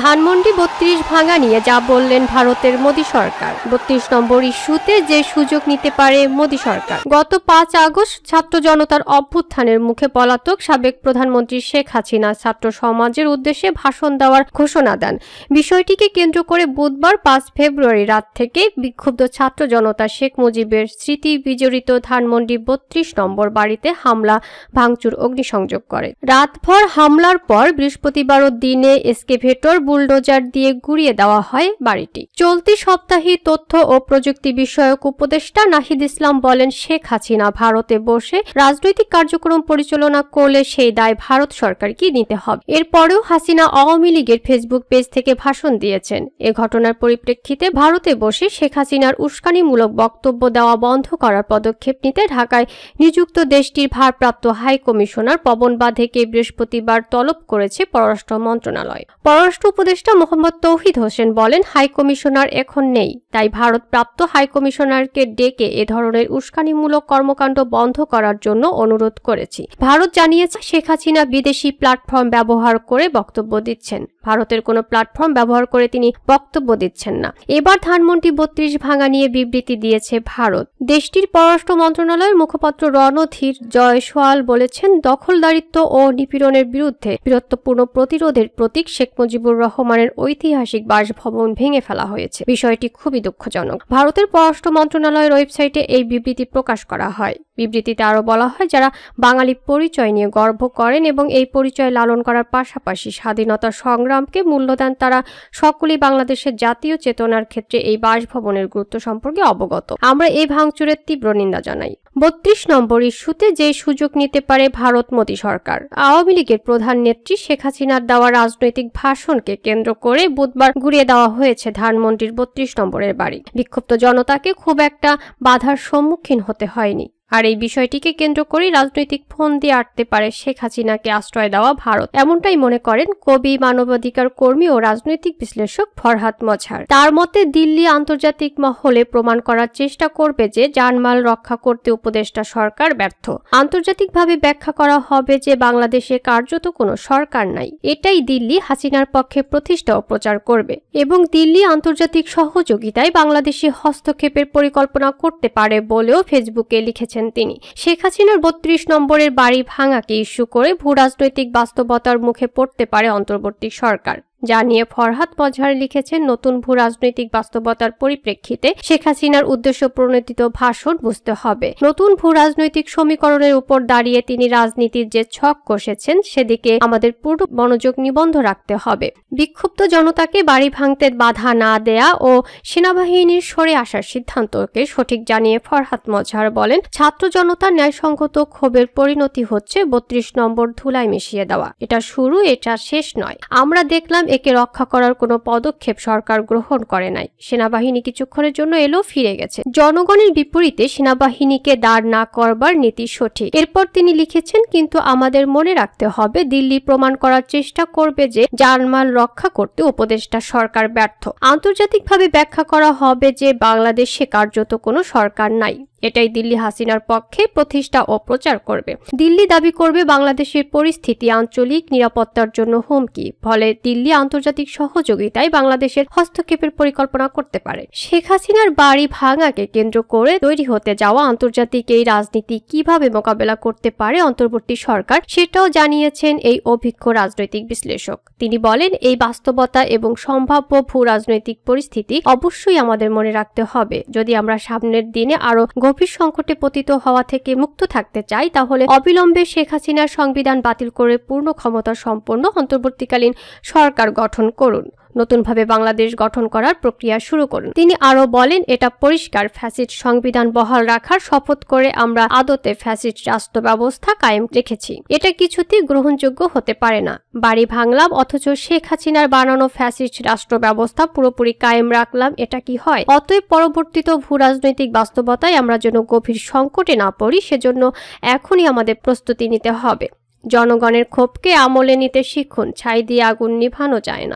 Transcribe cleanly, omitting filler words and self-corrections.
ধানমন্ডি ৩২ ভাঙা নিয়ে যা বললেন ভারতের মোদী সরকার। ৩২ নম্বর ইস্যুতে যে সুযোগ নিতে পারে মোদী সরকার। গত ৫ আগস্ট ছাত্র জনতার অভ্যুত্থানের মুখে পলাতক সাবেক প্রধানমন্ত্রী শেখ হাসিনা ছাত্র সমাজের উদ্দেশ্যে ভাষণ দেওয়ার ঘোষণা দেন। বিষয়টিকে কেন্দ্র করে বুধবার ৫ ফেব্রুয়ারি রাত থেকে বিক্ষুব্ধ ছাত্র জনতা শেখ মুজিবের স্মৃতি বিজড়িত ধানমন্ডি ৩২ নম্বর বাড়িতে হামলা, ভাঙচুর, অগ্নিসংযোগ করে। রাতভর হামলার পর বৃহস্পতিবারও দিনে এসকেভেটর, বুলডোজার দিয়ে গুড়িয়ে দেওয়া হয় বাড়িটি। চলতি সপ্তাহে তথ্য ও প্রযুক্তি বিষয়ক উপদেষ্টা নাহিদ ইসলাম বলেন, শেখ হাসিনা ভারতে বসে রাজনৈতিক কার্যক্রম পরিচালনা করলে সেই দায় ভারত সরকারকে নিতে হবে। এরপরেও হাসিনা আওয়ামী লীগের ফেসবুক পেজ থেকে ভাষণ দিয়েছেন। এ ঘটনার পরিপ্রেক্ষিতে ভারতে বসে শেখ হাসিনার উস্কানিমূলক বক্তব্য দেওয়া বন্ধ করার পদক্ষেপ নিতে ঢাকায় নিযুক্ত দেশটির ভারপ্রাপ্ত হাই কমিশনার পবন বাধেকে বৃহস্পতিবার তলব করেছে পররাষ্ট্র মন্ত্রণালয়। পররাষ্ট্র উপদেষ্টা মোহাম্মদ তৌহিদ হোসেন বলেন, হাই কমিশনার এখন নেই, তাই ভারতপ্রাপ্ত হাই কমিশনারকে ডেকে এ ধরনের উস্কানিমূলক কর্মকাণ্ড বন্ধ করার জন্য অনুরোধ করেছি। ভারত জানিয়েছে শেখ হাসিনা বিদেশি প্ল্যাটফর্ম ব্যবহার করে বক্তব্য দিচ্ছেন। ভারতের কোনো প্ল্যাটফর্ম ব্যবহার করে তিনি বক্তব্য দিচ্ছেন না। এবার ধানমন্ডি ৩২ ভাঙা নিয়ে বিবৃতি দিয়েছে ভারত। দেশটির পররাষ্ট্র মন্ত্রণালয়ের মুখপাত্র রণধীর জয়সওয়াল বলেছেন, দখলদারিত্ব ও নিপীড়নের বিরুদ্ধে বীরত্বপূর্ণ প্রতিরোধের প্রতীক শেখ মুজিবুর রহমানের ঐতিহাসিক বাসভবন ভেঙে ফেলা হয়েছে। বিষয়টি খুবই দুঃখজনক। ভারতের পররাষ্ট্র মন্ত্রণালয়ের ওয়েবসাইটে এই বিবৃতি প্রকাশ করা হয়। বিবৃতিতে আরও বলা হয়, যারা বাঙালি পরিচয় নিয়ে গর্ব করেন এবং এই পরিচয় লালন করার পাশাপাশি স্বাধীনতা সংগ্রামকে মূল্য দেন, তারা সকলেই বাংলাদেশের জাতীয় চেতনার ক্ষেত্রে এই বাসভবনের গুরুত্ব সম্পর্কে অবগত। আমরা এই ভাঙচুরের তীব্র নিন্দা জানাই। ৩২ নম্বর ইস্যুতে যে সুযোগ নিতে পারে ভারত মোদী সরকার। আওয়ামী লীগের প্রধান নেত্রী শেখ হাসিনার দেওয়া রাজনৈতিক ভাষণকে কেন্দ্র করে বুধবার ঘুরিয়ে দেওয়া হয়েছে ধানমন্ডির ৩২ নম্বরের বাড়ি। বিক্ষুব্ধ জনতাকে খুব একটা বাধার সম্মুখীন হতে হয়নি। আর এই বিষয়টিকে কেন্দ্র করে রাজনৈতিক ফোন দিয়ে আটতে পারে শেখ হাসিনাকে আশ্রয় দেওয়া ভারত, এমনটাই মনে করেন কবি, মানবাধিকার কর্মী ও রাজনৈতিক বিশ্লেষক ফরহাদ মজহার। তার মতে, দিল্লি আন্তর্জাতিক মহলে প্রমাণ করার চেষ্টা করবে যে জানমাল রক্ষা করতে উপদেষ্টা সরকার ব্যর্থ। আন্তর্জাতিকভাবে ব্যাখ্যা করা হবে যে বাংলাদেশে কার্যত কোনো সরকার নাই। এটাই দিল্লি হাসিনার পক্ষে প্রতিষ্ঠা ও প্রচার করবে এবং দিল্লি আন্তর্জাতিক সহযোগিতায় বাংলাদেশে হস্তক্ষেপের পরিকল্পনা করতে পারে বলেও ফেসবুকে লিখেছেন তিনি। শেখ হাসিনার ৩২ নম্বরের বাড়ি ভাঙাকে ইস্যু করে ভূরাজনৈতিক বাস্তবতার মুখে পড়তে পারে অন্তর্বর্তী সরকার। যা নিয়ে ফরহাদ মজহার লিখেছেন, নতুন ভূরাজনৈতিক বাস্তবতার পরিপ্রেক্ষিতে শেখ হাসিনার উদ্দেশ্য প্রণোদিত ভাষণ বুঝতে হবে। নতুন ভূরাজনৈতিক সমীকরণের উপর দাঁড়িয়ে তিনি রাজনীতির যে ছক কষেছেন সেদিকে আমাদের পুরো মনোযোগ নিবন্ধ রাখতে হবে। বিক্ষুব্ধ জনতাকে বাড়ি ভাঙতে বাধা না দেয়া ও সেনাবাহিনীর সরে আসার সিদ্ধান্তকে সঠিক জানিয়ে ফরহাদ মজহার বলেন, ছাত্র জনতার ন্যায়সঙ্গত ক্ষোভের পরিণতি হচ্ছে ৩২ নম্বর ধুলায় মিশিয়ে দেওয়া। এটা শুরু, এটা শেষ নয়। আমরা দেখলাম একে রক্ষা করার কোনো পদক্ষেপ সরকার গ্রহণ করে নাই। সেনাবাহিনী কিছুক্ষণের জন্য এলো, ফিরে গেছে। জনগণের বিপরীতে সেনাবাহিনীকে দাঁড় না করবার নীতি সঠিক। এরপর তিনি লিখেছেন, কিন্তু আমাদের মনে রাখতে হবে দিল্লি প্রমাণ করার চেষ্টা করবে যে জানমাল রক্ষা করতে উপদেষ্টা সরকার ব্যর্থ। আন্তর্জাতিকভাবে ব্যাখ্যা করা হবে যে বাংলাদেশে কার্যত কোনো সরকার নাই। এটাই দিল্লি হাসিনার পক্ষে প্রতিষ্ঠা ও প্রচার করবে। দিল্লি দাবি করবে বাংলাদেশের পরিস্থিতি আঞ্চলিক নিরাপত্তার জন্য হুমকি, ফলে দিল্লি আন্তর্জাতিক সহযোগিতায় বাংলাদেশের হস্তক্ষেপের পরিকল্পনা করতে পারে। শেখ হাসিনার বাড়ি ভাঙাকে কেন্দ্র করে তৈরি হতে যাওয়া আন্তর্জাতিক এই রাজনীতি কিভাবে মোকাবেলা করতে পারে অন্তর্বর্তী সরকার, সেটাও জানিয়েছেন এই অভিজ্ঞ রাজনৈতিক বিশ্লেষক। তিনি বলেন, এই বাস্তবতা এবং সম্ভাব্য ভূ রাজনৈতিক পরিস্থিতি অবশ্যই আমাদের মনে রাখতে হবে। যদি আমরা সামনের দিনে আরো গভীর সংকটে পতিত হওয়া থেকে মুক্ত থাকতে চাই, তাহলে অবিলম্বে শেখ হাসিনার সংবিধান বাতিল করে পূর্ণ ক্ষমতা সম্পন্ন অন্তর্বর্তীকালীন সরকার গঠন করুন। নতুনভাবে বাংলাদেশ গঠন করার প্রক্রিয়া শুরু করুন। তিনি আরও বলেন, এটা পরিষ্কার, ফ্যাসিস্ট সংবিধান বহাল রাখার শপথ করে আমরা আদতে ফ্যাসিস্ট রাষ্ট্র ব্যবস্থা কায়েম রেখেছি। এটা কিছুতেই গ্রহণযোগ্য হতে পারে না। বাড়ি ভাঙলাম অথচ শেখ হাসিনার বানানো ফ্যাসিস্ট রাষ্ট্র ব্যবস্থা পুরোপুরি কায়েম রাখলাম, এটা কি হয়? অতএব পরবর্তীত ভূরাজনৈতিক বাস্তবতায় আমরা যেন গভীর সংকটে না পড়ি, সেজন্য এখনই আমাদের প্রস্তুতি নিতে হবে। জনগণের ক্ষোভকে আমলে নিতে শিখুন, ছাই দিয়ে আগুন নিভানো যায় না।